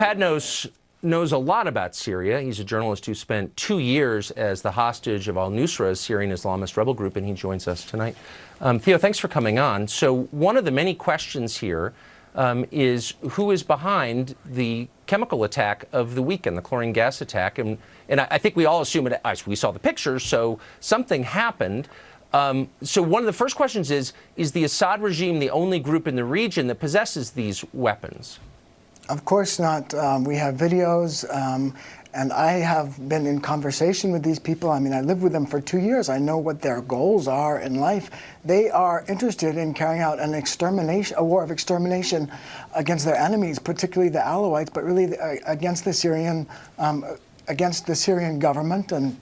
Padnos knows a lot about Syria. He's a journalist who spent 2 years as the hostage of al-Nusra's Syrian Islamist rebel group, and he joins us tonight. Theo, thanks for coming on. So one of the many questions here is who is behind the chemical attack of the weekend, the chlorine gas attack? And I think we all assume it. We saw the pictures, so something happened. So one of the first questions is the Assad regime the only group in the region that possesses these weapons? Of course not. We have videos, and I have been in conversation with these people. I mean, I lived with them for 2 years. I know what their goals are in life. They are interested in carrying out a war of extermination against their enemies, particularly the Alawites, but really against the Syrian government. And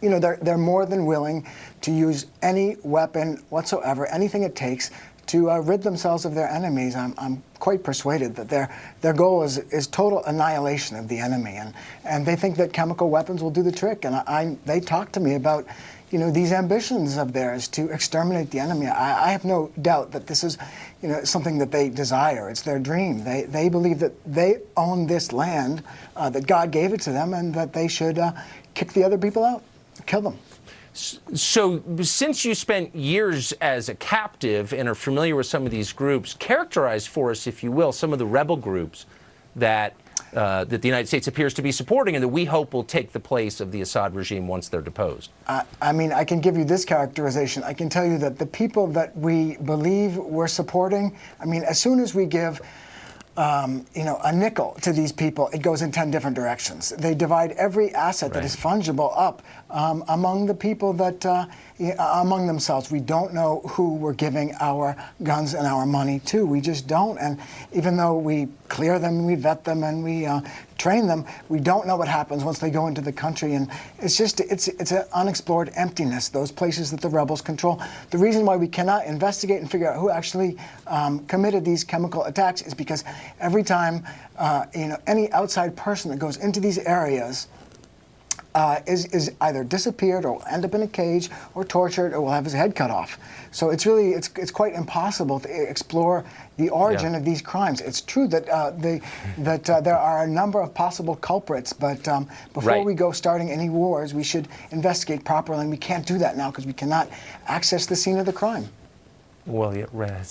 you know, they're more than willing to use any weapon whatsoever, anything it takes to rid themselves of their enemies. I'm quite persuaded that their goal is total annihilation of the enemy, and they think that chemical weapons will do the trick. And they talk to me about, you know, these ambitions of theirs to exterminate the enemy. I have no doubt that this is, you know, something that they desire. It's their dream. They believe that they own this land, that God gave it to them, and that they should kick the other people out, kill them. So since you spent years as a captive and are familiar with some of these groups, characterize for us, if you will, some of the rebel groups that the United States appears to be supporting and that we hope will take the place of the Assad regime once they're deposed. I mean, I can give you this characterization. I can tell you that the people that we believe we're supporting, I mean, as soon as we give you know, a nickel to these people, it goes in 10 different directions. They divide every asset that is fungible up among the people that, among themselves. We don't know who we're giving our guns and our money to. We just don't. And even though we clear them, we vet them, and we train them, we don't know what happens once they go into the country. And it's just, it's an unexplored emptiness, those places that the rebels control. The reason why we cannot investigate and figure out who actually committed these chemical attacks is because every time you know, any outside person that goes into these areas is either disappeared or will end up in a cage or tortured or will have his head cut off. So it's really, it's quite impossible to explore the origin of these crimes. It's true that there are a number of possible culprits, but before we go starting any wars, we should investigate properly, and we can't do that now because we cannot access the scene of the crime. Well, yeah,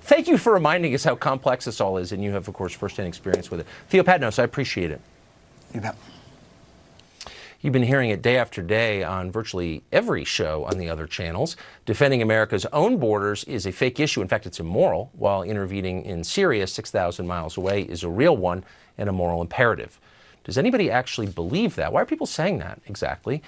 thank you for reminding us how complex this all is, and you have, of course, firsthand experience with it. Theo Padnos, I appreciate it. You bet. You've been hearing it day after day on virtually every show on the other channels. Defending America's own borders is a fake issue. In fact, it's immoral, while intervening in Syria 6,000 miles away is a real one and a moral imperative. Does anybody actually believe that? Why are people saying that exactly?